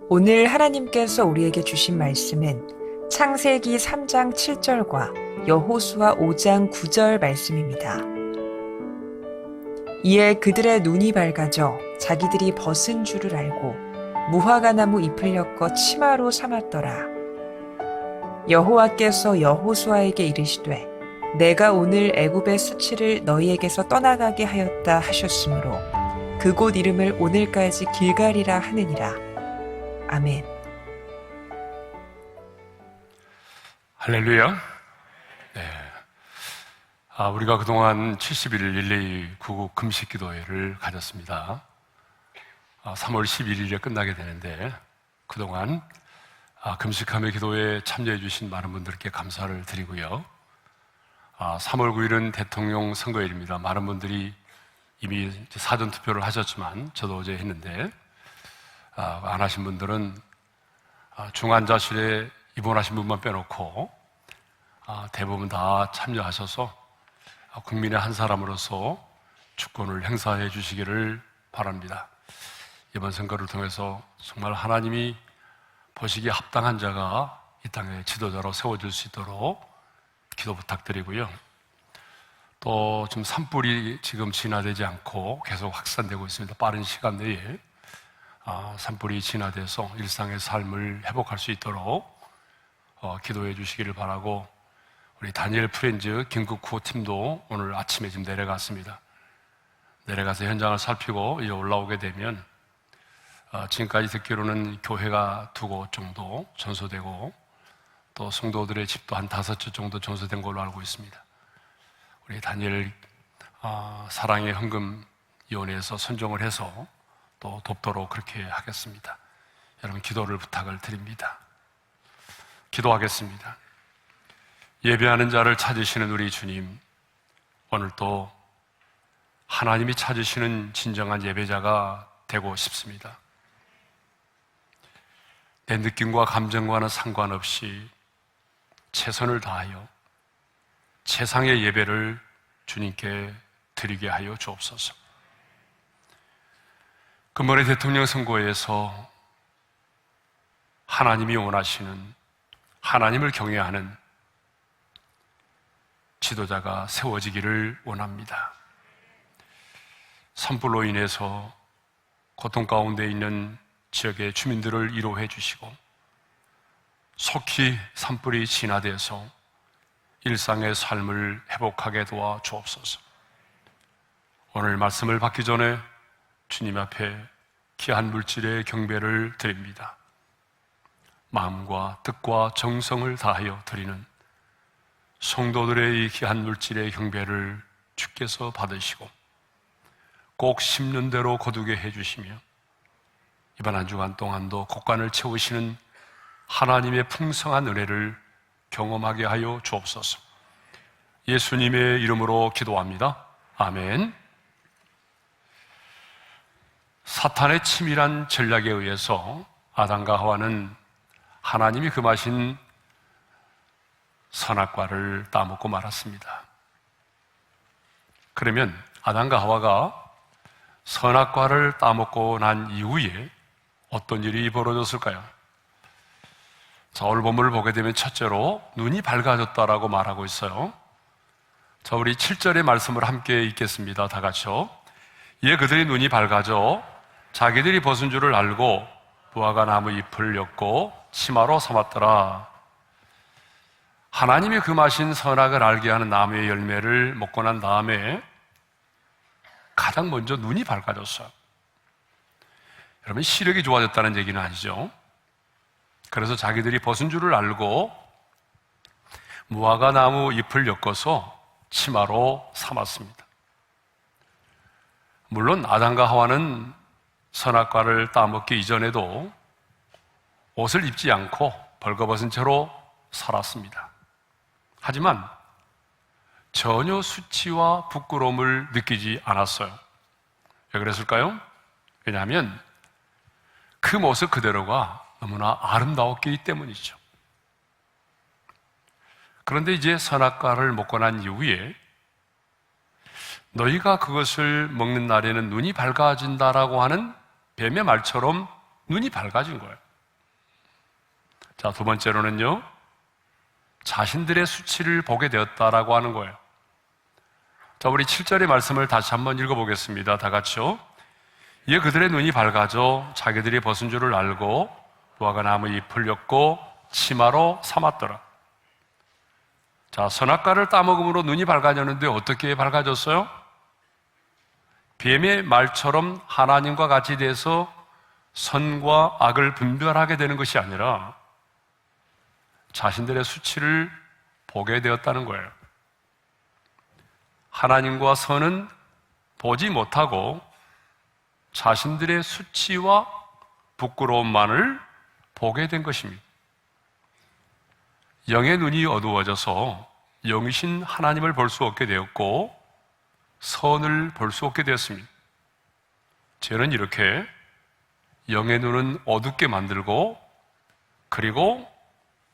오늘 하나님께서 우리에게 주신 말씀은 창세기 3장 7절과 여호수아 5장 9절 말씀입니다. 이에 그들의 눈이 밝아져 자기들이 벗은 줄을 알고 무화과나무 잎을 엮어 치마로 삼았더라. 여호와께서 여호수아에게 이르시되 내가 오늘 애굽의 수치를 너희에게서 떠나가게 하였다 하셨으므로 그곳 이름을 오늘까지 길갈이라 하느니라. 아멘. 할렐루야. 네. 우리가 그동안 70일 릴레이 구국 금식 기도회를 가졌습니다. 3월 11일에 끝나게 되는데 그동안 금식함의 기도에 참여해 주신 많은 분들께 감사를 드리고요. 3월 9일은 대통령 선거일입니다. 많은 분들이 이미 사전투표를 하셨지만 저도 어제 했는데 안 하신 분들은 중환자실에 입원하신 분만 빼놓고 대부분 다 참여하셔서 국민의 한 사람으로서 주권을 행사해 주시기를 바랍니다. 이번 선거를 통해서 정말 하나님이 보시기에 합당한 자가 이 땅의 지도자로 세워질 수 있도록 기도 부탁드리고요. 또 지금 산불이 지금 진화되지 않고 계속 확산되고 있습니다. 빠른 시간 내에 산불이 진화돼서 일상의 삶을 회복할 수 있도록 기도해 주시기를 바라고, 우리 다니엘 프렌즈 긴급 구호 팀도 오늘 아침에 지금 내려갔습니다. 내려가서 현장을 살피고 이제 올라오게 되면 지금까지 듣기로는 교회가 2곳 정도 전소되고 또 성도들의 집도 한 5채 정도 전소된 걸로 알고 있습니다. 우리 다니엘 사랑의 헌금위원회에서 선정을 해서 또 돕도록 그렇게 하겠습니다. 여러분 기도를 부탁을 드립니다. 기도하겠습니다. 예배하는 자를 찾으시는 우리 주님, 오늘도 하나님이 찾으시는 진정한 예배자가 되고 싶습니다. 내 느낌과 감정과는 상관없이 최선을 다하여 최상의 예배를 주님께 드리게 하여 주옵소서. 금번에 대통령 선거에서 하나님이 원하시는, 하나님을 경외하는 지도자가 세워지기를 원합니다. 산불로 인해서 고통 가운데 있는 지역의 주민들을 위로해 주시고 속히 산불이 진화돼서 일상의 삶을 회복하게 도와 주옵소서. 오늘 말씀을 받기 전에 주님 앞에 귀한 물질의 경배를 드립니다. 마음과 뜻과 정성을 다하여 드리는 성도들의 이 귀한 물질의 경배를 주께서 받으시고 꼭 심는 대로 거두게 해주시며 이번 한 주간 동안도 곳간을 채우시는 하나님의 풍성한 은혜를 경험하게 하여 주옵소서. 예수님의 이름으로 기도합니다. 아멘. 사탄의 치밀한 전략에 의해서 아담과 하와는 하나님이 금하신 선악과를 따먹고 말았습니다. 그러면 아담과 하와가 선악과를 따먹고 난 이후에 어떤 일이 벌어졌을까요? 자, 오늘 본문을 보게 되면 첫째로 눈이 밝아졌다라고 말하고 있어요. 자, 우리 7절의 말씀을 함께 읽겠습니다. 다 같이요. 이에 그들이 눈이 밝아져 자기들이 벗은 줄을 알고 무화과 나무 잎을 엮고 치마로 삼았더라. 하나님이 금하신 선악을 알게 하는 나무의 열매를 먹고 난 다음에 가장 먼저 눈이 밝아졌어요. 여러분, 시력이 좋아졌다는 얘기는 아니죠. 그래서 자기들이 벗은 줄을 알고 무화과 나무 잎을 엮어서 치마로 삼았습니다. 물론 아담과 하와는 선악과를 따먹기 이전에도 옷을 입지 않고 벌거벗은 채로 살았습니다. 하지만 전혀 수치와 부끄러움을 느끼지 않았어요. 왜 그랬을까요? 왜냐하면 그 모습 그대로가 너무나 아름다웠기 때문이죠. 그런데 이제 선악과를 먹고 난 이후에 너희가 그것을 먹는 날에는 눈이 밝아진다라고 하는 뱀의 말처럼 눈이 밝아진 거예요. 자, 두 번째로는요, 자신들의 수치를 보게 되었다라고 하는 거예요. 자, 우리 7절의 말씀을 다시 한번 읽어보겠습니다. 다 같이요. 이에 그들의 눈이 밝아져 자기들이 벗은 줄을 알고 무화과 나무 잎을 엮고 치마로 삼았더라. 자, 선악과를 따먹음으로 눈이 밝아졌는데 어떻게 밝아졌어요? 뱀의 말처럼 하나님과 같이 돼서 선과 악을 분별하게 되는 것이 아니라 자신들의 수치를 보게 되었다는 거예요. 하나님과 선은 보지 못하고 자신들의 수치와 부끄러움만을 보게 된 것입니다. 영의 눈이 어두워져서 영이신 하나님을 볼 수 없게 되었고 선을 볼 수 없게 되었습니다. 죄는 이렇게 영의 눈은 어둡게 만들고 그리고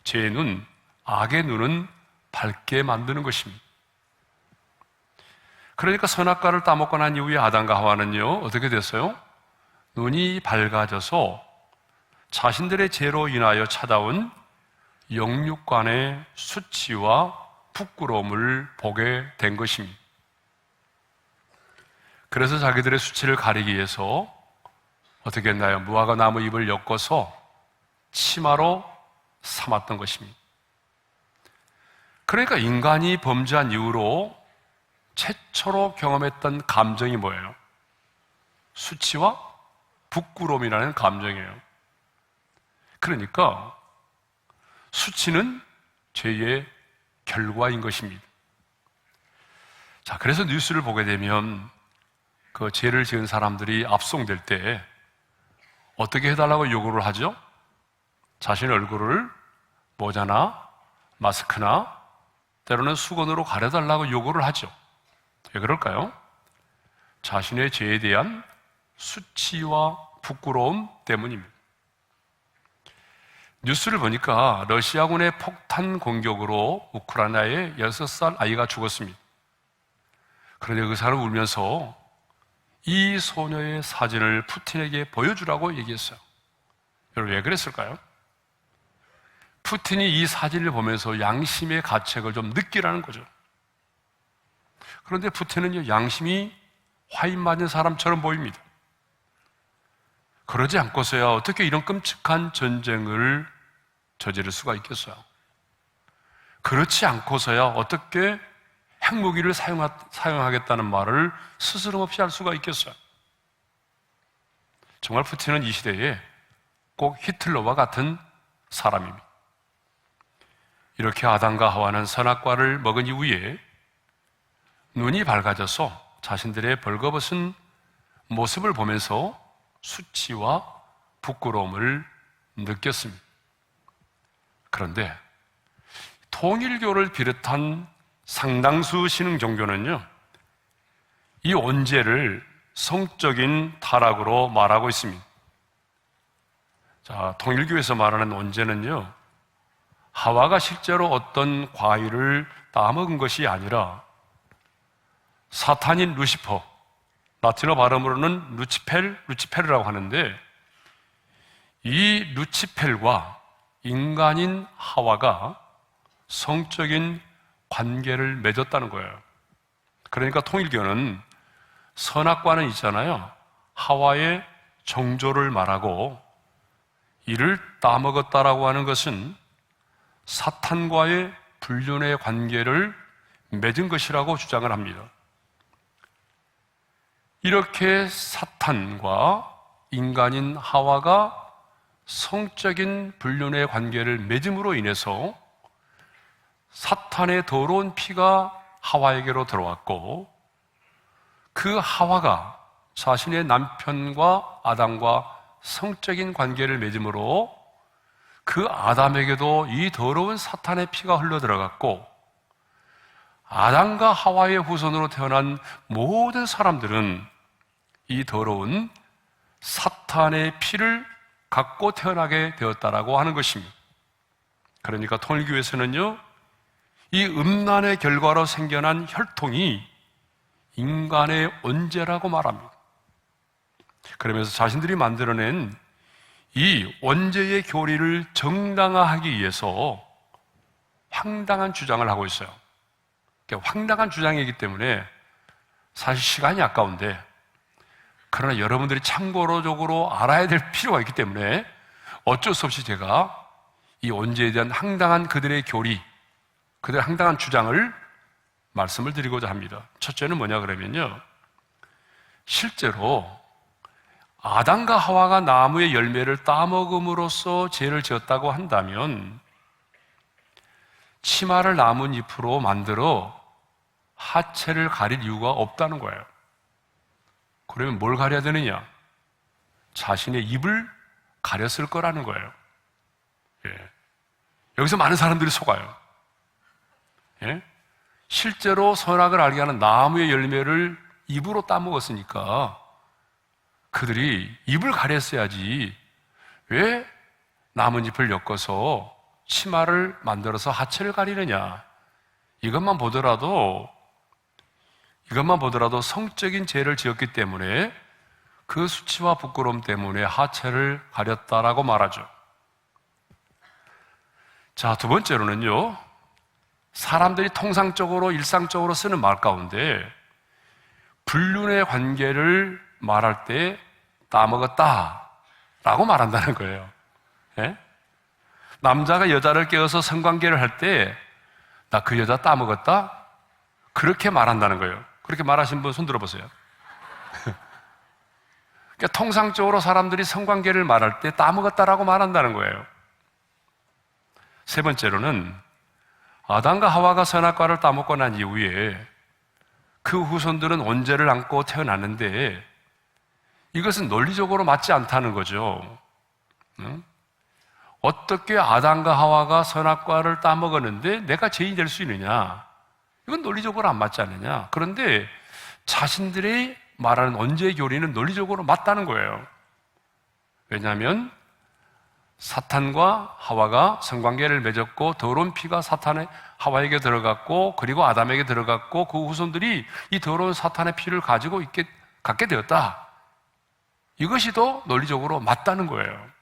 죄의 눈, 악의 눈은 밝게 만드는 것입니다. 그러니까 선악과를 따먹고 난 이후에 아담과 하와는요, 어떻게 됐어요? 눈이 밝아져서 자신들의 죄로 인하여 찾아온 영육간의 수치와 부끄러움을 보게 된 것입니다. 그래서 자기들의 수치를 가리기 위해서 어떻게 했나요? 무화과 나무 잎을 엮어서 치마로 삼았던 것입니다. 그러니까 인간이 범죄한 이후로 최초로 경험했던 감정이 뭐예요? 수치와 부끄러움이라는 감정이에요. 그러니까 수치는 죄의 결과인 것입니다. 자, 그래서 뉴스를 보게 되면 그 죄를 지은 사람들이 압송될 때 어떻게 해달라고 요구를 하죠? 자신의 얼굴을 모자나 마스크나 때로는 수건으로 가려달라고 요구를 하죠. 왜 그럴까요? 자신의 죄에 대한 수치와 부끄러움 때문입니다. 뉴스를 보니까 러시아군의 폭탄 공격으로 우크라이나의 6살 아이가 죽었습니다. 그런데 그 사람은 울면서 이 소녀의 사진을 푸틴에게 보여주라고 얘기했어요. 여러분, 왜 그랬을까요? 푸틴이 이 사진을 보면서 양심의 가책을 좀 느끼라는 거죠. 그런데 푸틴은 양심이 화인 맞은 사람처럼 보입니다. 그러지 않고서야 어떻게 이런 끔찍한 전쟁을 저지를 수가 있겠어요? 그렇지 않고서야 어떻게 핵무기를 사용하겠다는 말을 스스럼 없이 할 수가 있겠어요? 정말 푸틴은 이 시대에 꼭 히틀러와 같은 사람입니다. 이렇게 아담과 하와는 선악과를 먹은 이후에 눈이 밝아져서 자신들의 벌거벗은 모습을 보면서 수치와 부끄러움을 느꼈습니다. 그런데 통일교를 비롯한 상당수 신흥 종교는요, 이 온죄를 성적인 타락으로 말하고 있습니다. 자, 통일교에서 말하는 온죄는요, 하와가 실제로 어떤 과일을 따먹은 것이 아니라 사탄인 루시퍼, 라틴어 발음으로는 루치페르라고 하는데, 이 루치펠과 인간인 하와가 성적인 관계를 맺었다는 거예요. 그러니까 통일교는 선악과는 있잖아요, 하와의 정조를 말하고 이를 따먹었다라고 하는 것은 사탄과의 불륜의 관계를 맺은 것이라고 주장을 합니다. 이렇게 사탄과 인간인 하와가 성적인 불륜의 관계를 맺음으로 인해서 사탄의 더러운 피가 하와에게로 들어왔고, 그 하와가 자신의 남편과 아담과 성적인 관계를 맺음으로 그 아담에게도 이 더러운 사탄의 피가 흘러 들어갔고, 아담과 하와의 후손으로 태어난 모든 사람들은 이 더러운 사탄의 피를 갖고 태어나게 되었다라고 하는 것입니다. 그러니까 통일교에서는요, 이 음란의 결과로 생겨난 혈통이 인간의 온죄라고 말합니다. 그러면서 자신들이 만들어낸 이 원죄의 교리를 정당화하기 위해서 황당한 주장을 하고 있어요. 황당한 주장이기 때문에 사실 시간이 아까운데, 그러나 여러분들이 참고적으로 알아야 될 필요가 있기 때문에 어쩔 수 없이 제가 이 원죄에 대한 황당한 그들의 교리, 그들의 황당한 주장을 말씀을 드리고자 합니다. 첫째는 뭐냐 그러면요, 실제로 아담과 하와가 나무의 열매를 따먹음으로써 죄를 지었다고 한다면 치마를 나뭇잎으로 만들어 하체를 가릴 이유가 없다는 거예요. 그러면 뭘 가려야 되느냐? 자신의 입을 가렸을 거라는 거예요. 예. 여기서 많은 사람들이 속아요. 예? 실제로 선악을 알게 하는 나무의 열매를 입으로 따먹었으니까 그들이 입을 가렸어야지 왜 나뭇잎을 엮어서 치마를 만들어서 하체를 가리느냐? 이것만 보더라도 성적인 죄를 지었기 때문에 그 수치와 부끄러움 때문에 하체를 가렸다라고 말하죠. 자, 두 번째로는요, 사람들이 통상적으로 일상적으로 쓰는 말 가운데 불륜의 관계를 말할 때 따먹었다라고 말한다는 거예요. 예? 남자가 여자를 깨워서 성관계를 할 때 나 그 여자 따먹었다? 그렇게 말한다는 거예요. 그렇게 말하신 분 손 들어보세요. 그러니까 통상적으로 사람들이 성관계를 말할 때 따먹었다라고 말한다는 거예요. 세 번째로는 아담과 하와가 선악과를 따먹고 난 이후에 그 후손들은 원죄를 안고 태어났는데 이것은 논리적으로 맞지 않다는 거죠. 응? 어떻게 아담과 하와가 선악과를 따먹었는데 내가 죄인이 될 수 있느냐? 이건 논리적으로 안 맞지 않느냐? 그런데 자신들이 말하는 원죄의 교리는 논리적으로 맞다는 거예요. 왜냐하면 사탄과 하와가 성관계를 맺었고 더러운 피가 사탄의 하와에게 들어갔고 그리고 아담에게 들어갔고 그 후손들이 이 더러운 사탄의 피를 가지고 갖게 되었다. 이것이 더 논리적으로 맞다는 거예요.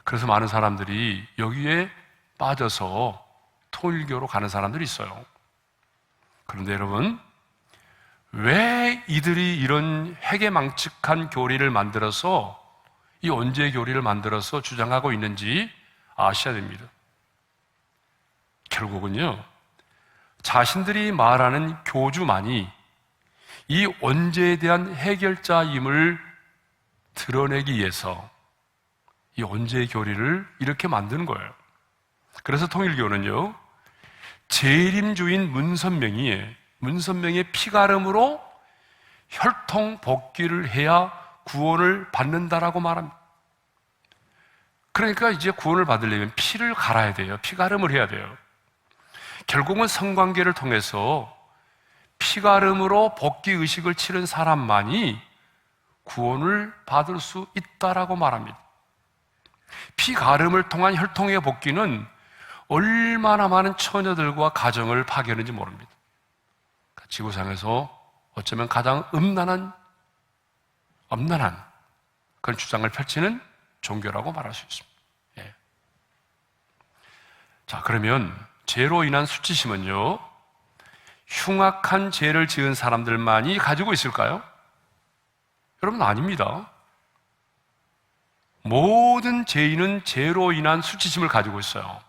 그래서 많은 사람들이 여기에 빠져서 통일교로 가는 사람들이 있어요. 그런데 여러분, 왜 이들이 이런 회개망측한 교리를 만들어서 이 원죄의 교리를 만들어서 주장하고 있는지 아셔야 됩니다. 결국은요, 자신들이 말하는 교주만이 이 원죄에 대한 해결자임을 드러내기 위해서 이 원죄의 교리를 이렇게 만드는 거예요. 그래서 통일교는요, 재림주인 문선명의 피가름으로 혈통 복귀를 해야 구원을 받는다라고 말합니다. 그러니까 이제 구원을 받으려면 피를 갈아야 돼요. 피가름을 해야 돼요. 결국은 성관계를 통해서 피가름으로 복귀 의식을 치른 사람만이 구원을 받을 수 있다라고 말합니다. 피가름을 통한 혈통의 복귀는 얼마나 많은 처녀들과 가정을 파괴하는지 모릅니다. 지구상에서 어쩌면 가장 엄난한 그런 주장을 펼치는 종교라고 말할 수 있습니다. 예. 자, 그러면 죄로 인한 수치심은요, 흉악한 죄를 지은 사람들만이 가지고 있을까요? 여러분, 아닙니다. 모든 죄인은 죄로 인한 수치심을 가지고 있어요.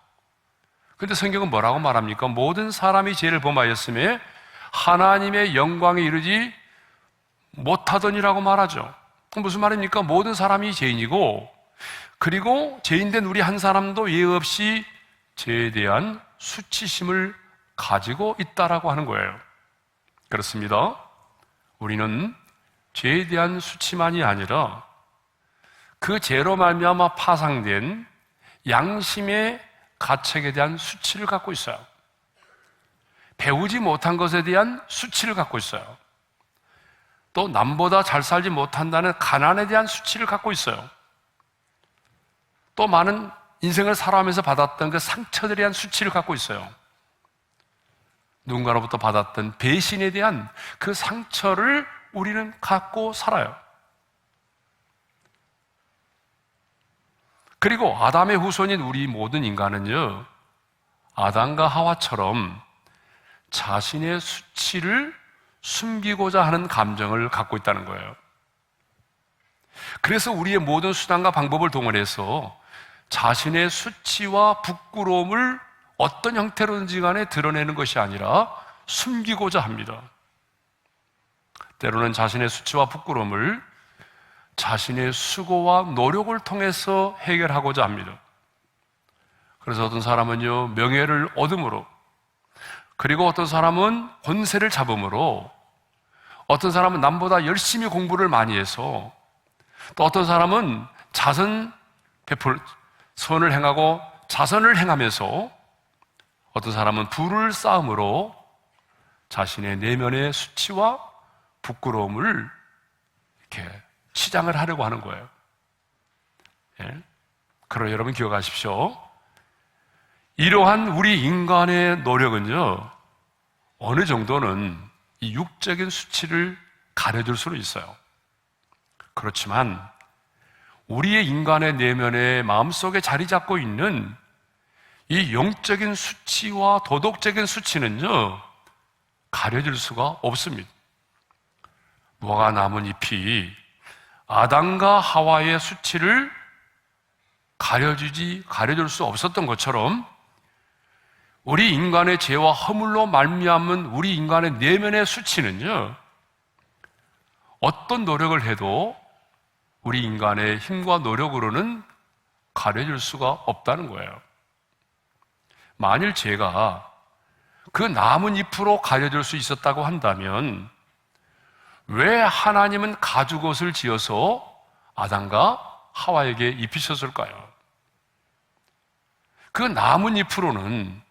그런데 성경은 뭐라고 말합니까? 모든 사람이 죄를 범하였음에 하나님의 영광에 이르지 못하더니라고 말하죠. 무슨 말입니까? 모든 사람이 죄인이고, 그리고 죄인된 우리 한 사람도 예의 없이 죄에 대한 수치심을 가지고 있다라고 하는 거예요. 그렇습니다. 우리는 죄에 대한 수치만이 아니라 그 죄로 말미암아 파상된 양심의 가책에 대한 수치를 갖고 있어요. 배우지 못한 것에 대한 수치를 갖고 있어요. 또 남보다 잘 살지 못한다는 가난에 대한 수치를 갖고 있어요. 또 많은 인생을 살아가면서 받았던 그 상처들에 대한 수치를 갖고 있어요. 누군가로부터 받았던 배신에 대한 그 상처를 우리는 갖고 살아요. 그리고 아담의 후손인 우리 모든 인간은요, 아담과 하와처럼 자신의 수치를 숨기고자 하는 감정을 갖고 있다는 거예요. 그래서 우리의 모든 수단과 방법을 동원해서 자신의 수치와 부끄러움을 어떤 형태로든지 간에 드러내는 것이 아니라 숨기고자 합니다. 때로는 자신의 수치와 부끄러움을 자신의 수고와 노력을 통해서 해결하고자 합니다. 그래서 어떤 사람은요, 명예를 얻음으로, 그리고 어떤 사람은 권세를 잡음으로, 어떤 사람은 남보다 열심히 공부를 많이 해서, 또 어떤 사람은 선을 행하고 자선을 행하면서, 어떤 사람은 부를 쌓음으로 자신의 내면의 수치와 부끄러움을 이렇게 치장을 하려고 하는 거예요. 예? 그러나 여러분 기억하십시오. 이러한 우리 인간의 노력은요, 어느 정도는 이 육적인 수치를 가려줄 수는 있어요. 그렇지만 우리의 인간의 내면의 마음속에 자리 잡고 있는 이 영적인 수치와 도덕적인 수치는요, 가려질 수가 없습니다. 무화과 나뭇잎이 아담과 하와의 수치를 가려줄 수 없었던 것처럼 우리 인간의 죄와 허물로 말미암은 우리 인간의 내면의 수치는요, 어떤 노력을 해도 우리 인간의 힘과 노력으로는 가려질 수가 없다는 거예요. 만일 죄가 그 나뭇잎으로 가려질 수 있었다고 한다면 왜 하나님은 가죽옷을 지어서 아담과 하와에게 입히셨을까요? 그 나뭇잎으로는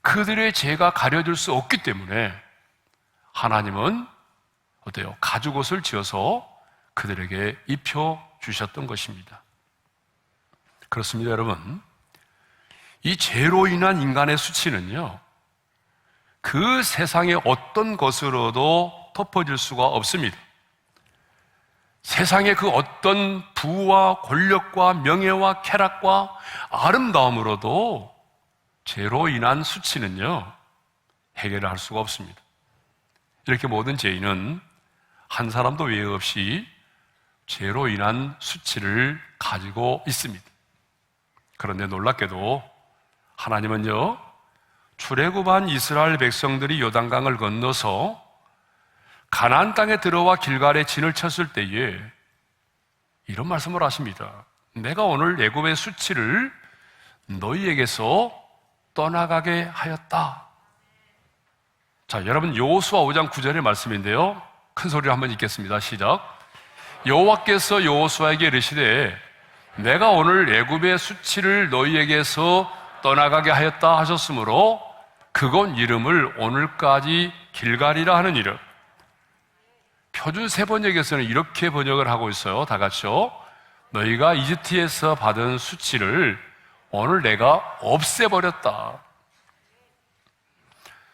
그들의 죄가 가려질 수 없기 때문에 하나님은 어때요? 가죽옷을 지어서 그들에게 입혀주셨던 것입니다. 그렇습니다, 여러분. 이 죄로 인한 인간의 수치는요, 그 세상의 어떤 것으로도 덮어질 수가 없습니다. 세상의 그 어떤 부와 권력과 명예와 쾌락과 아름다움으로도 죄로 인한 수치는요, 해결을 할 수가 없습니다. 이렇게 모든 죄인은 한 사람도 외에 없이 죄로 인한 수치를 가지고 있습니다. 그런데 놀랍게도 하나님은요, 출애굽한 이스라엘 백성들이 요단강을 건너서 가나안 땅에 들어와 길갈에 진을 쳤을 때에 이런 말씀을 하십니다. 내가 오늘 애굽의 수치를 너희에게서 떠나가게 하였다. 자, 여러분 여호수아 5장 9절의 말씀인데요, 큰 소리로 한번 읽겠습니다. 시작. 여호와께서 여호수아에게 이르시되 내가 오늘 애굽의 수치를 너희에게서 떠나가게 하였다 하셨으므로 그곳 이름을 오늘까지 길갈이라 하는 이름. 표준 세번역에서는 이렇게 번역을 하고 있어요. 다 같이요. 너희가 이집트에서 받은 수치를 오늘 내가 없애버렸다.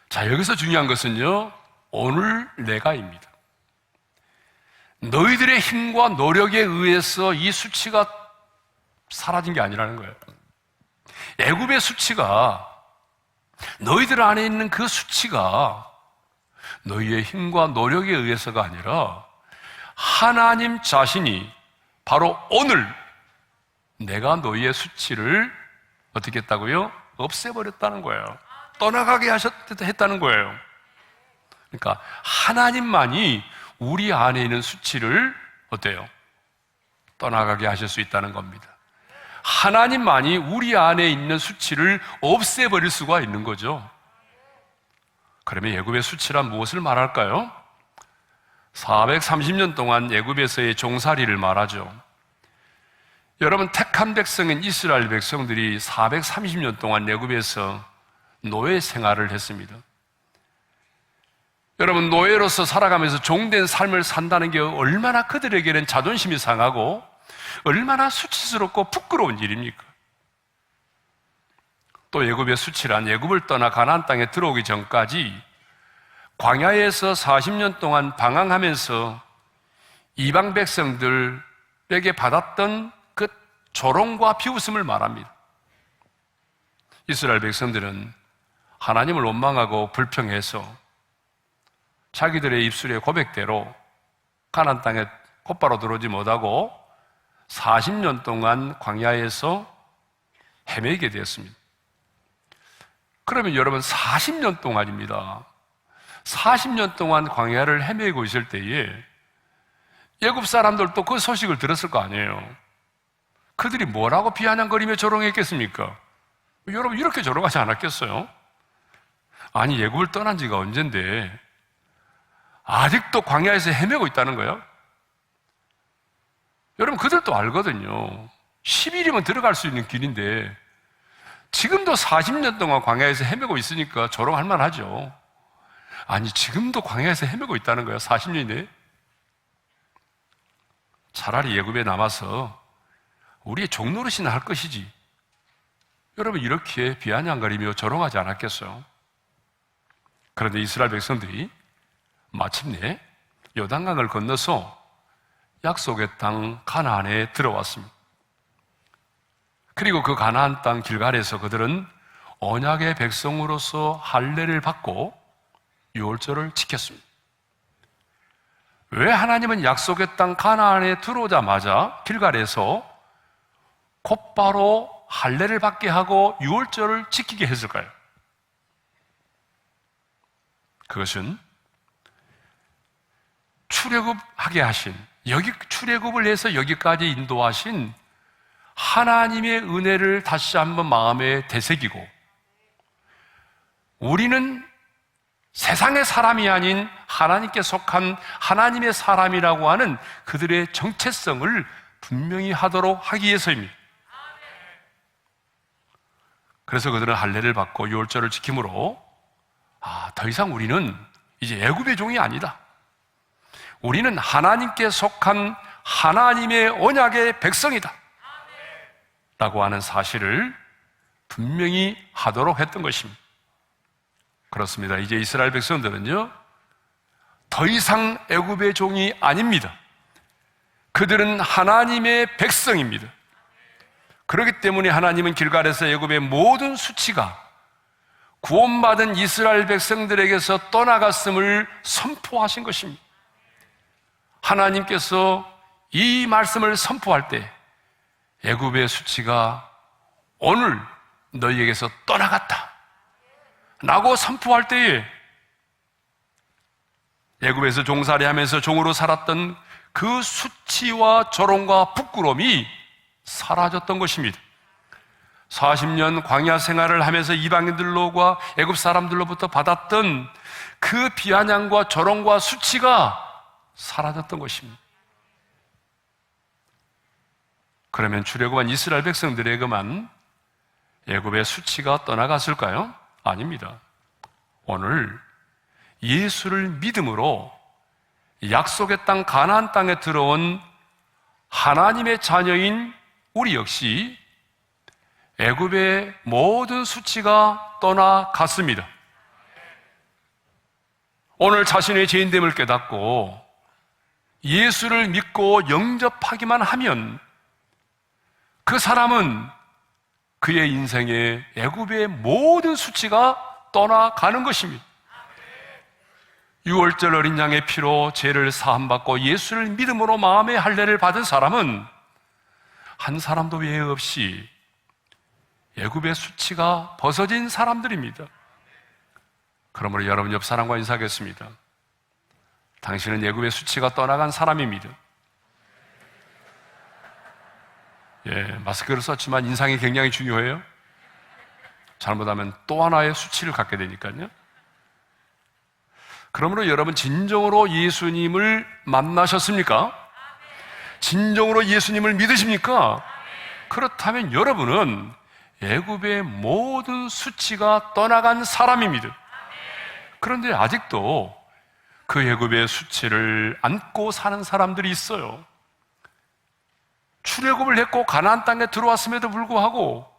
자, 여기서 중요한 것은요, 오늘 내가입니다. 너희들의 힘과 노력에 의해서 이 수치가 사라진 게 아니라는 거예요. 애굽의 수치가, 너희들 안에 있는 그 수치가 너희의 힘과 노력에 의해서가 아니라 하나님 자신이 바로 오늘 내가 너희의 수치를 어떻게 했다고요? 없애버렸다는 거예요. 떠나가게 했다는 거예요. 그러니까 하나님만이 우리 안에 있는 수치를 어때요? 떠나가게 하실 수 있다는 겁니다. 하나님만이 우리 안에 있는 수치를 없애버릴 수가 있는 거죠. 그러면 애굽의 수치란 무엇을 말할까요? 430년 동안 애굽에서의 종살이를 말하죠. 여러분, 택한 백성인 이스라엘 백성들이 430년 동안 애굽에서 노예 생활을 했습니다. 여러분, 노예로서 살아가면서 종된 삶을 산다는 게 얼마나 그들에게는 자존심이 상하고 얼마나 수치스럽고 부끄러운 일입니까? 또 애굽의 수치란 애굽을 떠나 가나안 땅에 들어오기 전까지 광야에서 40년 동안 방황하면서 이방 백성들에게 받았던 그 조롱과 비웃음을 말합니다. 이스라엘 백성들은 하나님을 원망하고 불평해서 자기들의 입술의 고백대로 가나안 땅에 곧바로 들어오지 못하고 40년 동안 광야에서 헤매게 되었습니다. 그러면 여러분 40년 동안입니다. 40년 동안 광야를 헤매고 있을 때에 애굽 사람들도 그 소식을 들었을 거 아니에요. 그들이 뭐라고 비아냥거리며 조롱했겠습니까? 여러분 이렇게 조롱하지 않았겠어요? 아니 애굽을 떠난 지가 언젠데 아직도 광야에서 헤매고 있다는 거예요? 여러분 그들도 알거든요. 10일이면 들어갈 수 있는 길인데 지금도 40년 동안 광야에서 헤매고 있으니까 조롱할 만하죠. 아니 지금도 광야에서 헤매고 있다는 거예요. 40년인데 차라리 애굽에 남아서 우리의 종노릇이나 할 것이지. 여러분 이렇게 비아냥거리며 조롱하지 않았겠어요? 그런데 이스라엘 백성들이 마침내 요단강을 건너서 약속의 땅 가나안에 들어왔습니다. 그리고 그 가나안 땅 길갈에서 그들은 언약의 백성으로서 할례를 받고 유월절을 지켰습니다. 왜 하나님은 약속의 땅 가나안에 들어오자마자 길갈에서 곧바로 할례를 받게 하고 유월절을 지키게 했을까요? 그것은 출애굽하게 하신, 출애굽을 해서 여기까지 인도하신 하나님의 은혜를 다시 한번 마음에 되새기고, 우리는 세상의 사람이 아닌 하나님께 속한 하나님의 사람이라고 하는 그들의 정체성을 분명히 하도록 하기 위해서입니다. 그래서 그들은 할례를 받고 유월절을 지킴으로 더 이상 우리는 이제 애굽의 종이 아니다. 우리는 하나님께 속한 하나님의 언약의 백성이다 라고 하는 사실을 분명히 하도록 했던 것입니다. 그렇습니다. 이제 이스라엘 백성들은요 더 이상 애굽의 종이 아닙니다. 그들은 하나님의 백성입니다. 그렇기 때문에 하나님은 길갈에서 애굽의 모든 수치가 구원받은 이스라엘 백성들에게서 떠나갔음을 선포하신 것입니다. 하나님께서 이 말씀을 선포할 때 애굽의 수치가 오늘 너희에게서 떠나갔다 라고 선포할 때에 애굽에서 종살이하면서 종으로 살았던 그 수치와 조롱과 부끄러움이 사라졌던 것입니다. 40년 광야 생활을 하면서 이방인들로과 애굽 사람들로부터 받았던 그 비아냥과 조롱과 수치가 사라졌던 것입니다. 그러면 출애굽한 이스라엘 백성들에게만 애굽의 수치가 떠나갔을까요? 아닙니다. 오늘 예수를 믿음으로 약속의 땅 가나안 땅에 들어온 하나님의 자녀인 우리 역시 애굽의 모든 수치가 떠나갔습니다. 오늘 자신의 죄인됨을 깨닫고 예수를 믿고 영접하기만 하면 그 사람은 그의 인생에 애굽의 모든 수치가 떠나가는 것입니다. 유월절 어린 양의 피로 죄를 사함받고 예수를 믿음으로 마음의 할례를 받은 사람은 한 사람도 외에 없이 애굽의 수치가 벗어진 사람들입니다. 그러므로 여러분 옆 사람과 인사하겠습니다. 당신은 애굽의 수치가 떠나간 사람입니다. 마스크를 썼지만 인상이 굉장히 중요해요. 잘못하면 또 하나의 수치를 갖게 되니까요. 그러므로 여러분 진정으로 예수님을 만나셨습니까? 진정으로 예수님을 믿으십니까? 그렇다면 여러분은 애굽의 모든 수치가 떠나간 사람입니다. 그런데 아직도 그 애굽의 수치를 안고 사는 사람들이 있어요. 출애굽을 했고 가나안 땅에 들어왔음에도 불구하고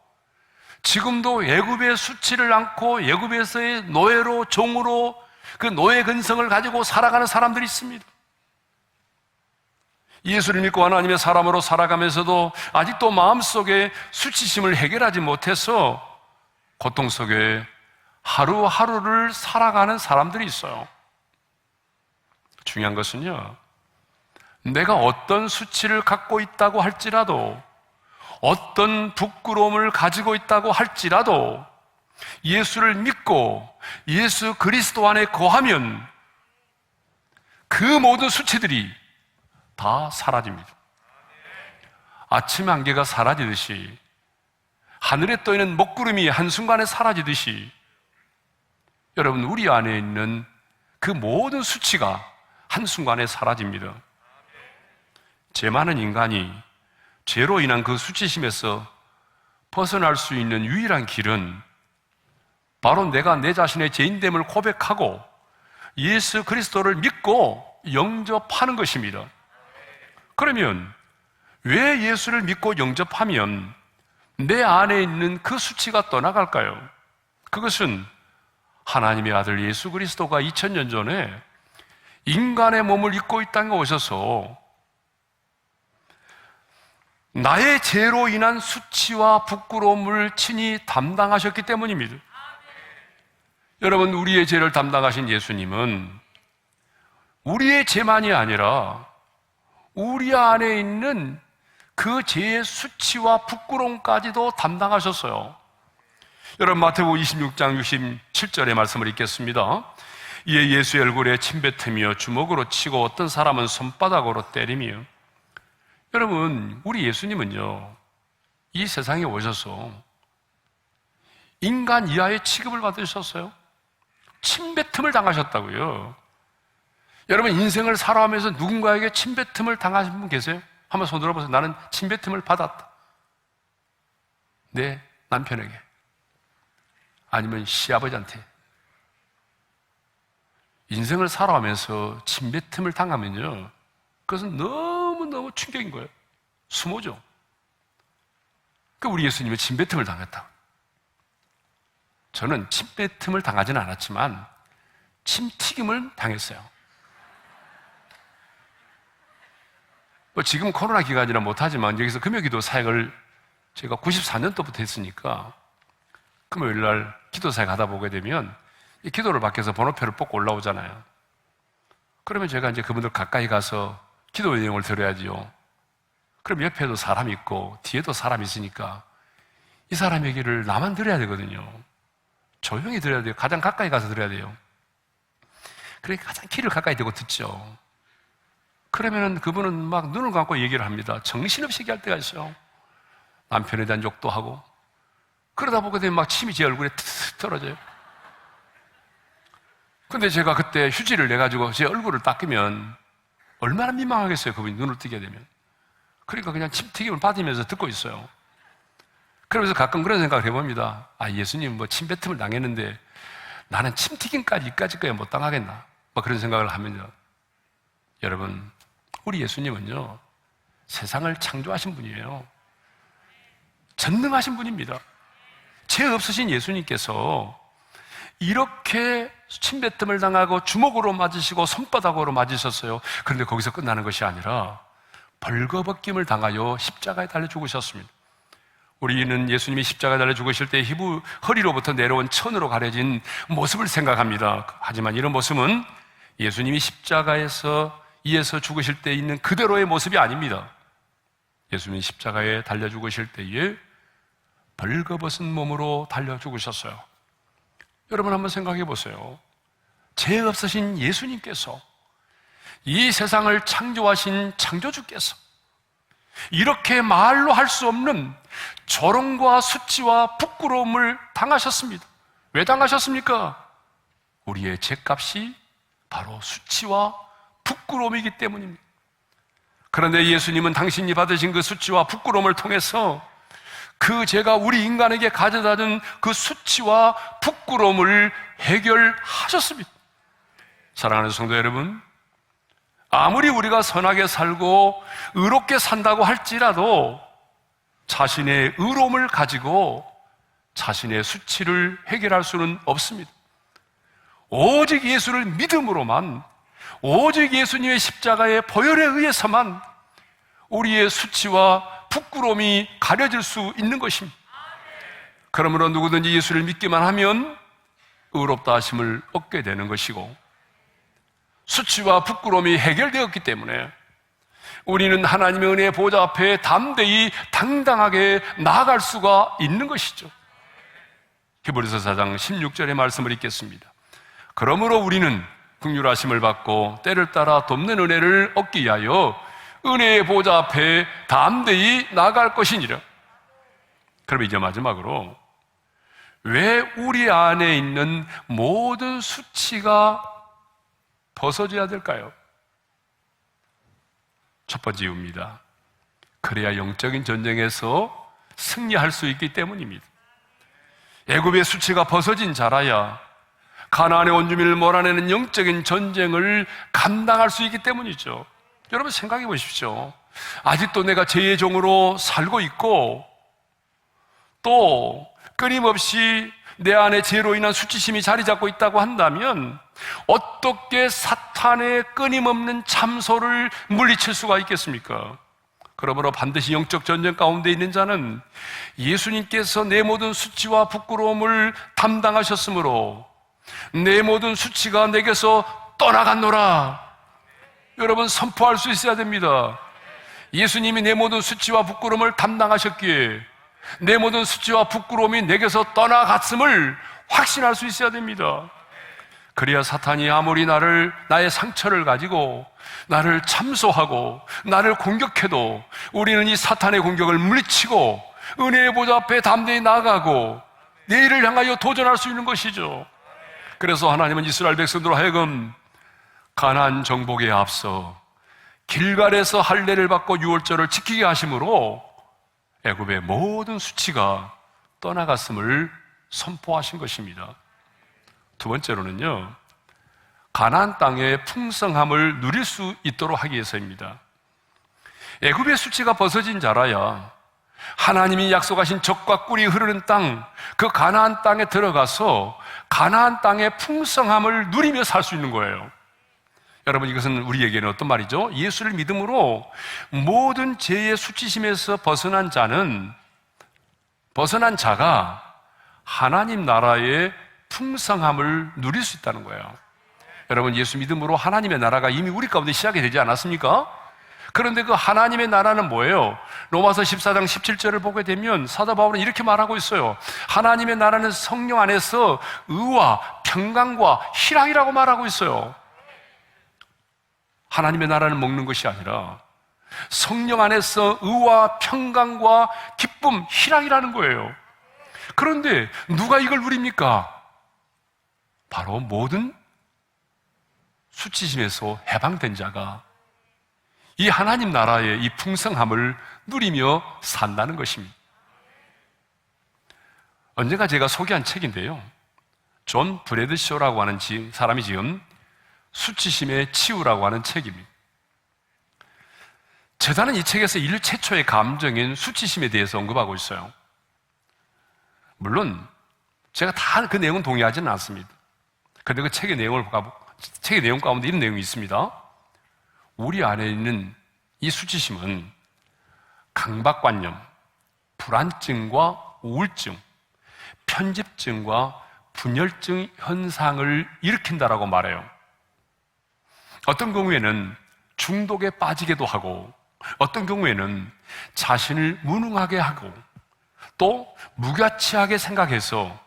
지금도 애굽의 수치를 안고 애굽에서의 노예로 종으로 그 노예 근성을 가지고 살아가는 사람들이 있습니다. 예수를 믿고 하나님의 사람으로 살아가면서도 아직도 마음속에 수치심을 해결하지 못해서 고통 속에 하루하루를 살아가는 사람들이 있어요. 중요한 것은요, 내가 어떤 수치를 갖고 있다고 할지라도, 어떤 부끄러움을 가지고 있다고 할지라도 예수를 믿고 예수 그리스도 안에 거하면 그 모든 수치들이 다 사라집니다. 아침 안개가 사라지듯이, 하늘에 떠있는 먹구름이 한순간에 사라지듯이, 여러분, 우리 안에 있는 그 모든 수치가 한순간에 사라집니다. 죄 많은 인간이 죄로 인한 그 수치심에서 벗어날 수 있는 유일한 길은 바로 내가 내 자신의 죄인됨을 고백하고 예수 그리스도를 믿고 영접하는 것입니다. 그러면 왜 예수를 믿고 영접하면 내 안에 있는 그 수치가 떠나갈까요? 그것은 하나님의 아들 예수 그리스도가 2000년 전에 인간의 몸을 입고 이 땅에 오셔서 나의 죄로 인한 수치와 부끄러움을 친히 담당하셨기 때문입니다. 여러분, 우리의 죄를 담당하신 예수님은 우리의 죄만이 아니라 우리 안에 있는 그 죄의 수치와 부끄러움까지도 담당하셨어요. 여러분, 마태복음 26장 67절의 말씀을 읽겠습니다. 이에 예수의 얼굴에 침뱉으며 주먹으로 치고 어떤 사람은 손바닥으로 때리며. 여러분, 우리 예수님은요, 이 세상에 오셔서 인간 이하의 취급을 받으셨어요. 침뱉음을 당하셨다고요. 여러분, 인생을 살아가면서 누군가에게 침뱉음을 당하신 분 계세요? 한번 손 들어보세요. 나는 침뱉음을 받았다. 내 남편에게, 아니면 시아버지한테. 인생을 살아가면서 침뱉음을 당하면요, 그것은 너무너무 충격인 거예요. 수모죠. 그러니까 우리 예수님은 침뱉음을 당했다. 저는 침뱉음을 당하지는 않았지만 침튀김을 당했어요. 지금 코로나 기간이라 못하지만 여기서 금요기도 사역을 제가 94년도부터 했으니까 금요일 날 기도 사역 하다 보게 되면 이 기도를 밖에서 번호표를 뽑고 올라오잖아요. 그러면 제가 이제 그분들 가까이 가서 기도 내용을 들어야지요. 그럼 옆에도 사람이 있고 뒤에도 사람이 있으니까 이 사람 얘기를 나만 들어야 되거든요. 조용히 들어야 돼요. 가장 가까이 가서 들어야 돼요. 그러니까 가장 귀를 가까이 대고 듣죠. 그러면은 그분은 막 눈을 감고 얘기를 합니다. 정신없이 얘기할 때가 있어요. 남편에 대한 욕도 하고. 그러다 보게 되면 막 침이 제 얼굴에 툭 떨어져요. 근데 제가 그때 휴지를 내가지고 제 얼굴을 닦으면 얼마나 민망하겠어요. 그분이 눈을 뜨게 되면. 그러니까 그냥 침튀김을 받으면서 듣고 있어요. 그러면서 가끔 그런 생각을 해봅니다. 아, 예수님 뭐 침뱉음을 당했는데 나는 침튀김까지 이까지 거야 못 당하겠나? 뭐 그런 생각을 하면요. 여러분, 우리 예수님은요, 세상을 창조하신 분이에요. 전능하신 분입니다. 죄 없으신 예수님께서 이렇게 침뱉음을 당하고 주먹으로 맞으시고 손바닥으로 맞으셨어요. 그런데 거기서 끝나는 것이 아니라 벌거벗김을 당하여 십자가에 달려 죽으셨습니다. 우리는 예수님이 십자가에 달려 죽으실 때 허리로부터 내려온 천으로 가려진 모습을 생각합니다. 하지만 이런 모습은 예수님이 십자가에서 이에서 죽으실 때 있는 그대로의 모습이 아닙니다. 예수님이 십자가에 달려 죽으실 때에 벌거벗은 몸으로 달려 죽으셨어요. 여러분 한번 생각해 보세요. 죄 없으신 예수님께서, 이 세상을 창조하신 창조주께서 이렇게 말로 할 수 없는 조롱과 수치와 부끄러움을 당하셨습니다. 왜 당하셨습니까? 우리의 죄값이 바로 수치와 부끄러움이기 때문입니다. 그런데 예수님은 당신이 받으신 그 수치와 부끄러움을 통해서 그 죄가 우리 인간에게 가져다 준 그 수치와 부끄러움을 해결하셨습니다. 사랑하는 성도 여러분, 아무리 우리가 선하게 살고 의롭게 산다고 할지라도 자신의 의로움을 가지고 자신의 수치를 해결할 수는 없습니다. 오직 예수를 믿음으로만, 오직 예수님의 십자가의 보혈에 의해서만 우리의 수치와 부끄러움이 가려질 수 있는 것입니다. 그러므로 누구든지 예수를 믿기만 하면 의롭다 하심을 얻게 되는 것이고, 수치와 부끄러움이 해결되었기 때문에 우리는 하나님의 은혜의 보좌 앞에 담대히 당당하게 나아갈 수가 있는 것이죠. 히브리서 4장 16절의 말씀을 읽겠습니다. 그러므로 우리는 긍휼하심을 받고 때를 따라 돕는 은혜를 얻기 위하여 은혜의 보좌 앞에 담대히 나아갈 것이니라. 그럼 이제 마지막으로, 왜 우리 안에 있는 모든 수치가 벗어져야 될까요? 첫 번째 이유입니다. 그래야 영적인 전쟁에서 승리할 수 있기 때문입니다. 애굽의 수치가 벗어진 자라야 가나안의 원주민을 몰아내는 영적인 전쟁을 감당할 수 있기 때문이죠. 여러분 생각해 보십시오. 아직도 내가 죄의 종으로 살고 있고, 또 끊임없이 내 안에 죄로 인한 수치심이 자리 잡고 있다고 한다면 어떻게 사탄의 끊임없는 참소를 물리칠 수가 있겠습니까? 그러므로 반드시 영적 전쟁 가운데 있는 자는 예수님께서 내 모든 수치와 부끄러움을 담당하셨으므로 내 모든 수치가 내게서 떠나갔노라, 여러분 선포할 수 있어야 됩니다. 예수님이 내 모든 수치와 부끄러움을 담당하셨기에 내 모든 수치와 부끄러움이 내게서 떠나갔음을 확신할 수 있어야 됩니다. 그래야 사탄이 아무리 나의 상처를 가지고 나를 참소하고 나를 공격해도 우리는 이 사탄의 공격을 물리치고 은혜의 보좌 앞에 담대히 나아가고 내일을 향하여 도전할 수 있는 것이죠. 그래서 하나님은 이스라엘 백성들로 하여금 가나안 정복에 앞서 길갈에서 할례를 받고 유월절을 지키게 하심으로 애굽의 모든 수치가 떠나갔음을 선포하신 것입니다. 두 번째로는요, 가나안 땅의 풍성함을 누릴 수 있도록 하기 위해서입니다. 애굽의 수치가 벗어진 자라야 하나님이 약속하신 젖과 꿀이 흐르는 땅, 그 가나안 땅에 들어가서 가나안 땅의 풍성함을 누리며 살 수 있는 거예요. 여러분, 이것은 우리에게는 어떤 말이죠? 예수를 믿음으로 모든 죄의 수치심에서 벗어난 자가 하나님 나라의 풍성함을 누릴 수 있다는 거예요. 여러분, 예수 믿음으로 하나님의 나라가 이미 우리 가운데 시작이 되지 않았습니까? 그런데 그 하나님의 나라는 뭐예요? 로마서 14장 17절을 보게 되면 사도 바울은 이렇게 말하고 있어요. 하나님의 나라는 성령 안에서 의와 평강과 희락이라고 말하고 있어요. 하나님의 나라는 먹는 것이 아니라 성령 안에서 의와 평강과 기쁨, 희락이라는 거예요. 그런데 누가 이걸 누립니까? 바로 모든 수치심에서 해방된 자가 이 하나님 나라의 이 풍성함을 누리며 산다는 것입니다. 언젠가 제가 소개한 책인데요, 존 브래드쇼라고 하는 사람이 지금 수치심의 치유라고 하는 책입니다. 저자는 이 책에서 인류 최초의 감정인 수치심에 대해서 언급하고 있어요. 물론 제가 다 그 내용은 동의하지는 않습니다. 그런데 그 책의 내용 가운데 이런 내용이 있습니다. 우리 안에 있는 이 수치심은 강박관념, 불안증과 우울증, 편집증과 분열증 현상을 일으킨다라고 말해요. 어떤 경우에는 중독에 빠지기도 하고, 어떤 경우에는 자신을 무능하게 하고, 또 무가치하게 생각해서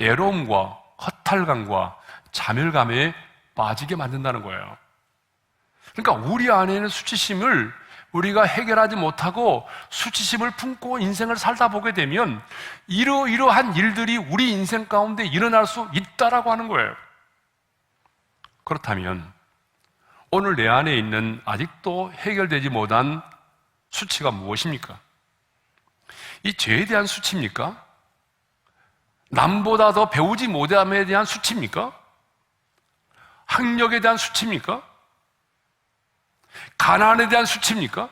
애로움과 허탈감과 자멸감에 빠지게 만든다는 거예요. 그러니까 우리 안에 있는 수치심을 우리가 해결하지 못하고 수치심을 품고 인생을 살다 보게 되면 이러이러한 일들이 우리 인생 가운데 일어날 수 있다라고 하는 거예요. 그렇다면 오늘 내 안에 있는 아직도 해결되지 못한 수치가 무엇입니까? 이 죄에 대한 수치입니까? 남보다 더 배우지 못함에 대한 수치입니까? 학력에 대한 수치입니까? 가난에 대한 수치입니까?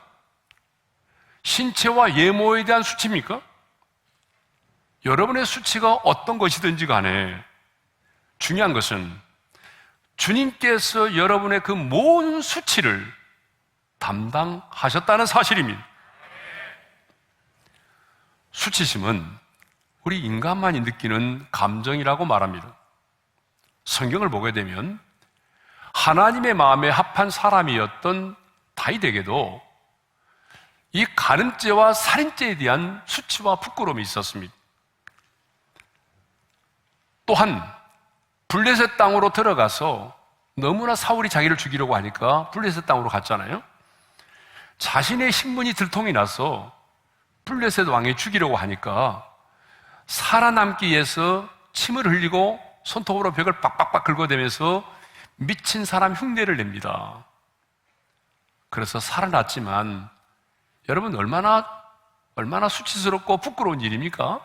신체와 예모에 대한 수치입니까? 여러분의 수치가 어떤 것이든지 간에 중요한 것은 주님께서 여러분의 그 모든 수치를 담당하셨다는 사실입니다. 수치심은 우리 인간만이 느끼는 감정이라고 말합니다. 성경을 보게 되면 하나님의 마음에 합한 사람이었던 다윗에게도 이 간음죄와 살인죄에 대한 수치와 부끄러움이 있었습니다. 또한 블레셋 땅으로 들어가서 너무나 사울이 자기를 죽이려고 하니까 블레셋 땅으로 갔잖아요. 자신의 신분이 들통이 나서 블레셋 왕이 죽이려고 하니까 살아남기 위해서 침을 흘리고 손톱으로 벽을 빡빡빡 긁어대면서 미친 사람 흉내를 냅니다. 그래서 살아났지만 여러분 얼마나 수치스럽고 부끄러운 일입니까?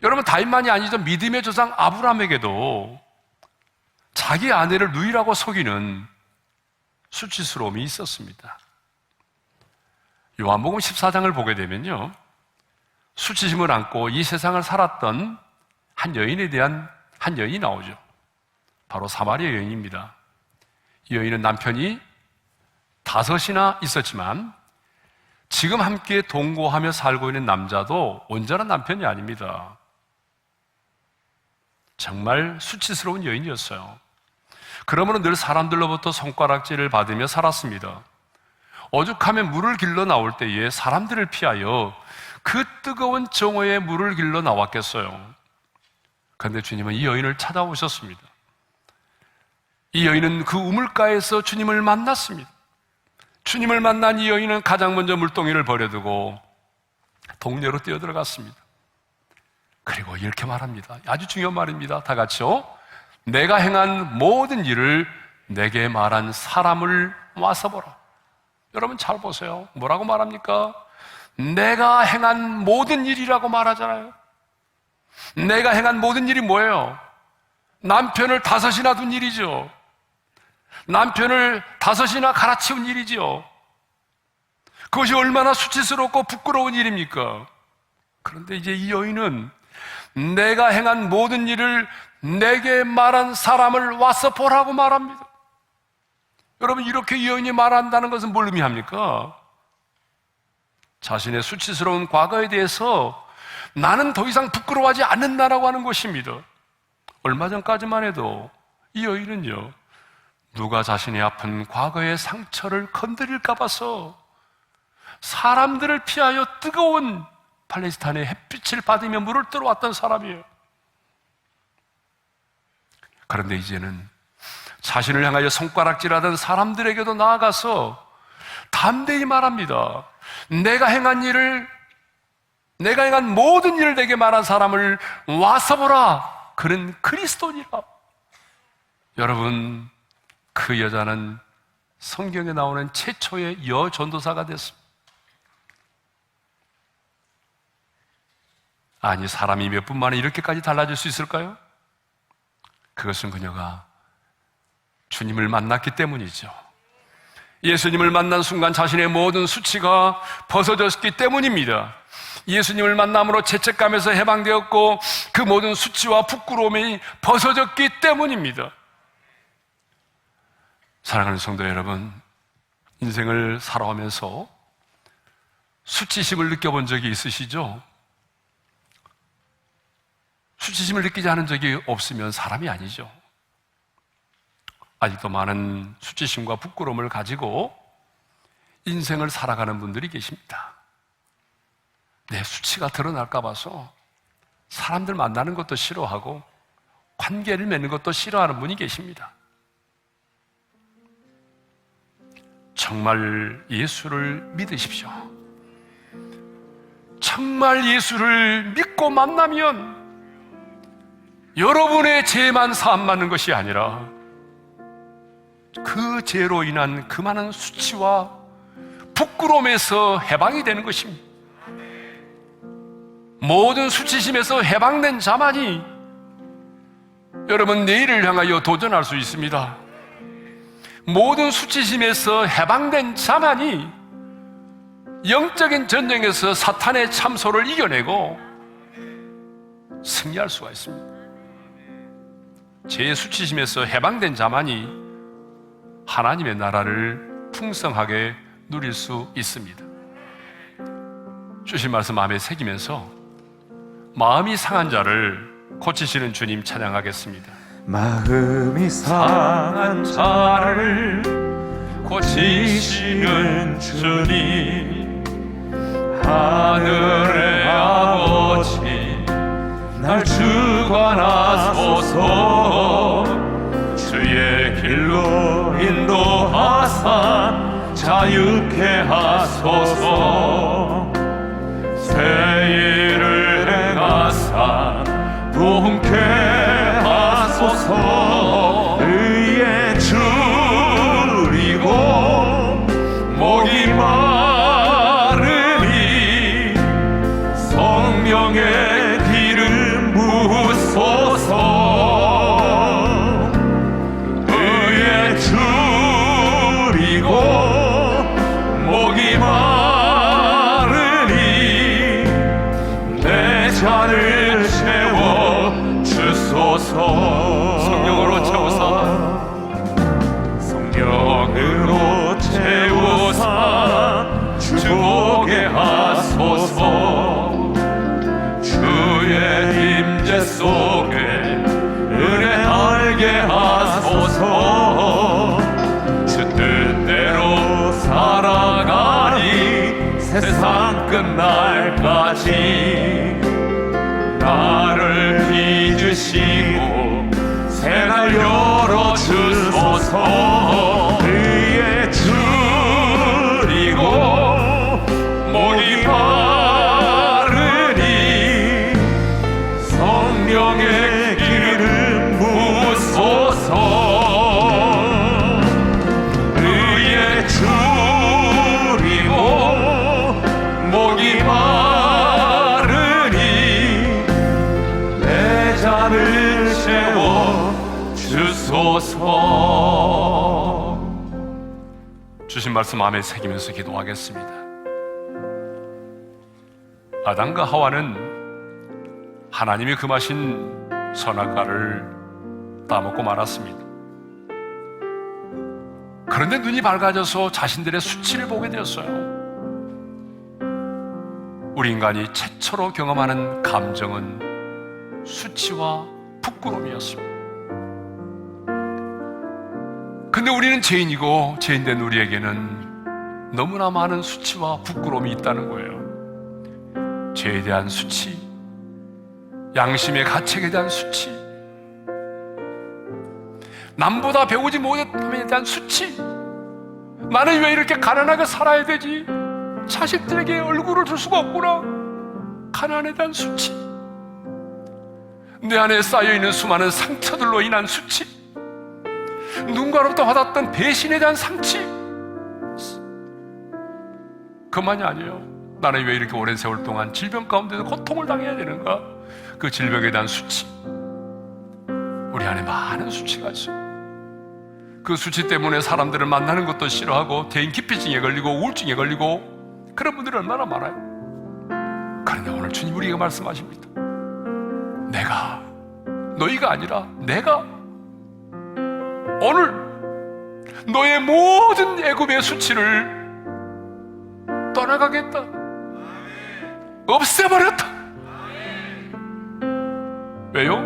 여러분 다윗만이 아니죠. 믿음의 조상 아브라함에게도 자기 아내를 누이라고 속이는 수치스러움이 있었습니다. 요한복음 14장을 보게 되면요, 수치심을 안고 이 세상을 살았던 한 여인에 대한 한 여인이 나오죠. 바로 사마리아 여인입니다. 이 여인은 남편이 5이나 있었지만 지금 함께 동거하며 살고 있는 남자도 온전한 남편이 아닙니다. 정말 수치스러운 여인이었어요. 그러므로 늘 사람들로부터 손가락질을 받으며 살았습니다. 오죽하면 물을 길러 나올 때에 사람들을 피하여 그 뜨거운 정오에 물을 길러 나왔겠어요. 그런데 주님은 이 여인을 찾아오셨습니다. 이 여인은 그 우물가에서 주님을 만났습니다. 주님을 만난 이 여인은 가장 먼저 물동이를 버려두고 동네로 뛰어들어갔습니다. 그리고 이렇게 말합니다. 아주 중요한 말입니다. 다 같이요. 내가 행한 모든 일을 내게 말한 사람을 와서 보라. 여러분 잘 보세요. 뭐라고 말합니까? 내가 행한 모든 일이라고 말하잖아요. 내가 행한 모든 일이 뭐예요? 남편을 5이나 둔 일이죠. 남편을 5이나 갈아치운 일이죠. 그것이 얼마나 수치스럽고 부끄러운 일입니까? 그런데 이제 이 여인은 내가 행한 모든 일을 내게 말한 사람을 와서 보라고 말합니다. 여러분, 이렇게 이 여인이 말한다는 것은 뭘 의미합니까? 자신의 수치스러운 과거에 대해서 나는 더 이상 부끄러워하지 않는다라고 하는 것입니다. 얼마 전까지만 해도 이 여인은요, 누가 자신의 아픈 과거의 상처를 건드릴까 봐서 사람들을 피하여 뜨거운 팔레스타인의 햇빛을 받으며 물을 들어왔던 사람이에요. 그런데 이제는 자신을 향하여 손가락질하던 사람들에게도 나아가서 담대히 말합니다. 내가 행한 모든 일을 내게 말한 사람을 와서 보라. 그는 그리스도니라. 여러분, 그 여자는 성경에 나오는 최초의 여전도사가 됐습니다. 아니, 사람이 몇 분 만에 이렇게까지 달라질 수 있을까요? 그것은 그녀가 주님을 만났기 때문이죠. 예수님을 만난 순간 자신의 모든 수치가 벗어졌기 때문입니다. 예수님을 만남으로 죄책감에서 해방되었고 그 모든 수치와 부끄러움이 벗어졌기 때문입니다. 사랑하는 성도 여러분, 인생을 살아오면서 수치심을 느껴본 적이 있으시죠? 수치심을 느끼지 않은 적이 없으면 사람이 아니죠. 아직도 많은 수치심과 부끄러움을 가지고 인생을 살아가는 분들이 계십니다. 내 수치가 드러날까 봐서 사람들 만나는 것도 싫어하고 관계를 맺는 것도 싫어하는 분이 계십니다. 정말 예수를 믿으십시오. 정말 예수를 믿고 만나면 여러분의 죄만 사함받는 것이 아니라 그 죄로 인한 그 많은 수치와 부끄러움에서 해방이 되는 것입니다. 모든 수치심에서 해방된 자만이 여러분 내일을 향하여 도전할 수 있습니다. 모든 수치심에서 해방된 자만이 영적인 전쟁에서 사탄의 참소를 이겨내고 승리할 수가 있습니다. 죄의 수치심에서 해방된 자만이 하나님의 나라를 풍성하게 누릴 수 있습니다. 주신 말씀 마음에 새기면서 마음이 상한 자를 고치시는 주님 찬양하겠습니다. 마음이 상한 자를 고치시는 주님, 하늘의 아버지 날 주관하소서. 주의 길로 인도하사 자유케 하소서. 새 일을 행하사 부흥케 하소서. 의에 줄이고 목이 마르니 성령의 기름 부으소서. 의에 줄이고 목이 마르니 내 잔을 채워 주소서. 성령으로 채워서, 성령으로 채워서 주보게 하소서. 주의 임재 속에 은혜 알게 하소서. 주 뜻대로 살아가니 세상 끝날까지 나를 빚으시고 새날 열어주소서. 의에 줄이고 목이 마르니 성령의 기름 부으소서. 의에 줄이고 목이 마르니 내 잔을 채워 주소서. 주신 말씀 마음에 새기면서 기도하겠습니다. 아담과 하와는 하나님이 금하신 선악과를 따먹고 말았습니다. 그런데 눈이 밝아져서 자신들의 수치를 보게 되었어요. 우리 인간이 최초로 경험하는 감정은 수치와 부끄러움이었습니다. 근데 우리는 죄인이고 죄인된 우리에게는 너무나 많은 수치와 부끄러움이 있다는 거예요. 죄에 대한 수치, 양심의 가책에 대한 수치, 남보다 배우지 못했음에 대한 수치, 나는 왜 이렇게 가난하게 살아야 되지? 자식들에게 얼굴을 줄 수가 없구나. 가난에 대한 수치, 내 안에 쌓여있는 수많은 상처들로 인한 수치, 누군가로부터 받았던 배신에 대한 상처. 그만이 아니에요. 나는 왜 이렇게 오랜 세월 동안 질병 가운데서 고통을 당해야 되는가? 그 질병에 대한 수치. 우리 안에 많은 수치가 있어요. 그 수치 때문에 사람들을 만나는 것도 싫어하고 대인기피증에 걸리고 우울증에 걸리고 그런 분들이 얼마나 많아요. 그런데 오늘 주님 우리에게 말씀하십니다. 내가, 너희가 아니라 내가 오늘 너의 모든 애굽의 수치를 떠나가겠다. 없애버렸다. 왜요?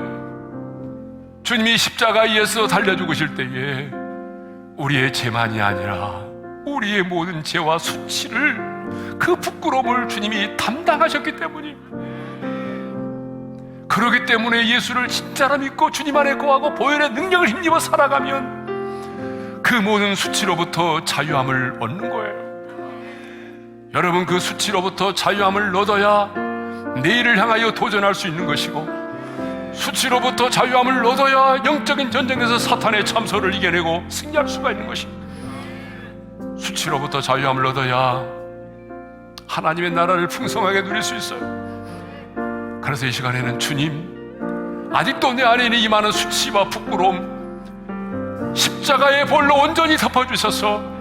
주님이 십자가에서 달려 죽으실 때에 우리의 죄만이 아니라 우리의 모든 죄와 수치를, 그 부끄러움을 주님이 담당하셨기 때문입니다. 그렇기 때문에 예수를 진짜로 믿고 주님 안에 거하고 보혈의 능력을 힘입어 살아가면 그 모든 수치로부터 자유함을 얻는 거예요. 여러분, 그 수치로부터 자유함을 얻어야 내일을 향하여 도전할 수 있는 것이고, 수치로부터 자유함을 얻어야 영적인 전쟁에서 사탄의 참소를 이겨내고 승리할 수가 있는 것입니다. 수치로부터 자유함을 얻어야 하나님의 나라를 풍성하게 누릴 수 있어요. 그래서 이 시간에는 주님, 아직도 내 안에 있는 이 많은 수치와 부끄러움 십자가의 볼로 온전히 덮어주셔서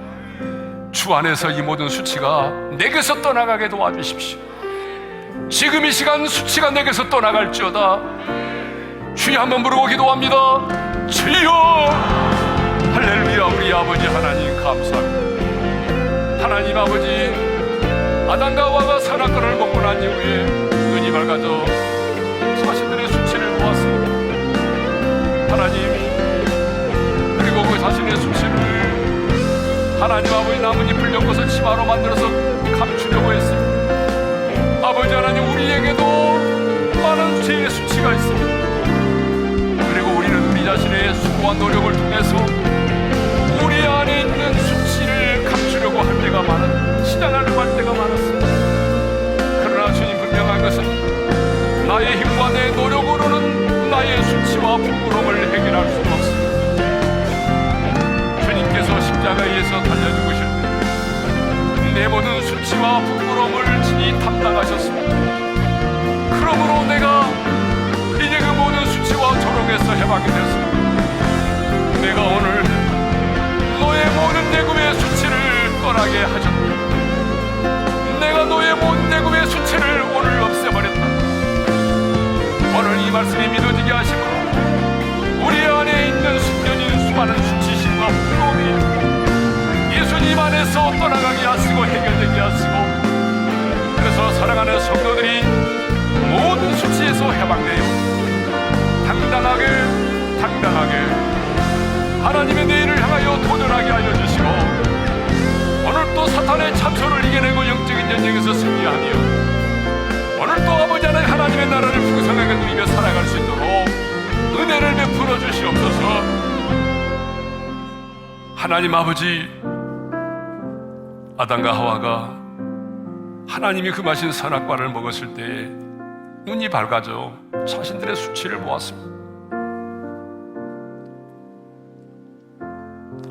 주 안에서 이 모든 수치가 내게서 떠나가게 도와주십시오. 지금 이 시간 수치가 내게서 떠나갈지어다. 주여 한번 부르고 기도합니다. 주여. 할렐루야. 우리 우리 아버지 하나님 감사합니다. 하나님 아버지, 아담과 하와가 선악과를 먹고 난 이후에 눈이 밝아져 자신들의 수치를 보았습니다. 하나님, 그리고 그 자신의 수치를 하나님 아버지 나뭇잎을 엮어서 치마로 만들어서 감추려고 했습니다. 아버지 하나님, 우리에게도 많은 죄의 수치가 있습니다. 그리고 우리는 우리 자신의 수고와 노력을 통해서 우리 안에 있는 수치를 감추려고 할 때가 시장하려고 할 때가 많았습니다. 그러나 주님, 분명한 것은 나의 힘과 내 노력으로는 나의 수치와 부끄러움을 해결할 수 없습니다. 주님께서 십자가에서 달려 죽으실 때 내 모든 수치와 부끄러움을 친히 담당하셨습니다. 그러므로 내가 이제 그 모든 수치와 조롱에서 해방이 되었습니다. 내가 오늘 너의 모든 내굽의 수치를 떠나게 하셨다. 내가 너의 모든 내굽의 수치를 오늘 없애버렸다. 오늘 이 말씀이 믿어지게 하시므로 우리 안에 있는 숨겨진 수많은 수치심과 부끄러움이 예수님 안에서 떠나가게 하시고 해결되게 하시고, 그래서 사랑하는 성도들이 모든 수치에서 해방되어 당당하게 하나님의 내일을 향하여 도전하게 하여 주시고, 오늘 또 사탄의 참소를 이겨내고 영적인 전쟁에서 승리하며 오늘 또 아버지 하나님의 나라를 풍성하게 누리며 살아갈 수 있도록 은혜를 베풀어 주시옵소서. 하나님 아버지, 아담과 하와가 하나님이 금하신 선악과를 먹었을 때 눈이 밝아져 자신들의 수치를 보았습니다.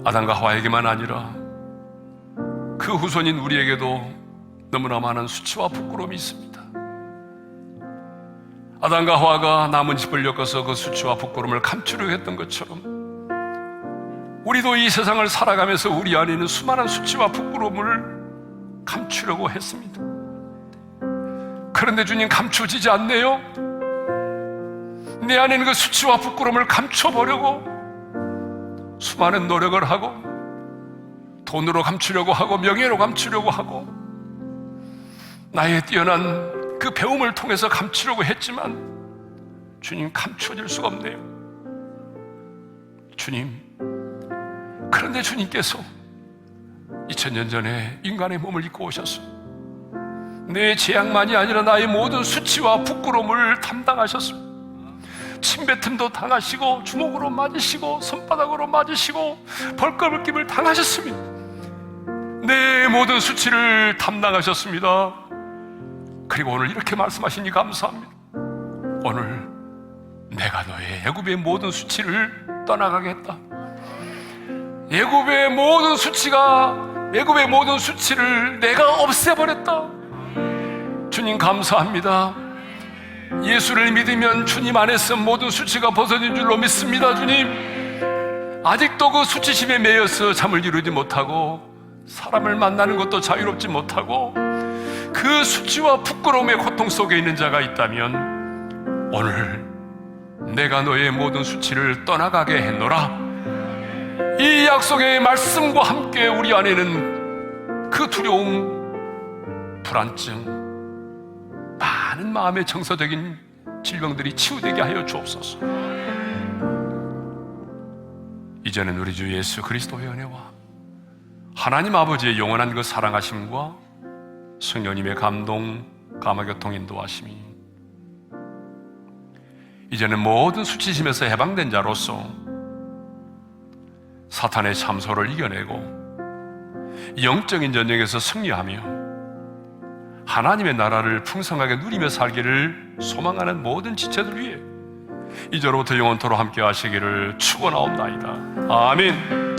아담과 하와에게만 아니라 그 후손인 우리에게도 너무나 많은 수치와 부끄러움이 있습니다. 아담과 하와가 나뭇잎을 엮어서 그 수치와 부끄러움을 감추려고 했던 것처럼 우리도 이 세상을 살아가면서 우리 안에 있는 수많은 수치와 부끄러움을 감추려고 했습니다. 그런데 주님, 감춰지지 않네요. 내 안에 있는 그 수치와 부끄러움을 감춰보려고 수많은 노력을 하고 돈으로 감추려고 하고 명예로 감추려고 하고 나의 뛰어난 그 배움을 통해서 감추려고 했지만 주님, 감춰질 수가 없네요. 주님, 그런데 주님께서 2000년 전에 인간의 몸을 입고 오셨어요. 내 재앙만이 아니라 나의 모든 수치와 부끄러움을 담당하셨습니다. 침뱉음도 당하시고 주먹으로 맞으시고 손바닥으로 맞으시고 벌거벗김을 당하셨습니다. 내 모든 수치를 담당하셨습니다. 그리고 오늘 이렇게 말씀하시니 감사합니다. 오늘 내가 너의 애굽의 모든 수치를 떠나가겠다. 애굽의 모든 수치를 내가 없애버렸다. 주님, 감사합니다. 예수를 믿으면 주님 안에서 모든 수치가 벗어진 줄로 믿습니다. 주님, 아직도 그 수치심에 매여서 잠을 이루지 못하고 사람을 만나는 것도 자유롭지 못하고 그 수치와 부끄러움의 고통 속에 있는 자가 있다면 오늘 내가 너의 모든 수치를 떠나가게 해노라. 이 약속의 말씀과 함께 우리 안에는 그 두려움, 불안증, 많은 마음의 정서적인 질병들이 치유되게 하여 주옵소서. 이제는 우리 주 예수 그리스도의 은혜와 하나님 아버지의 영원한 그 사랑하심과 성령님의 감동, 감화교통 인도하심이 이제는 모든 수치심에서 해방된 자로서 사탄의 참소를 이겨내고 영적인 전쟁에서 승리하며 하나님의 나라를 풍성하게 누리며 살기를 소망하는 모든 지체들 위해 이제로부터 영원토록 함께 하시기를 축원하옵나이다. 아멘.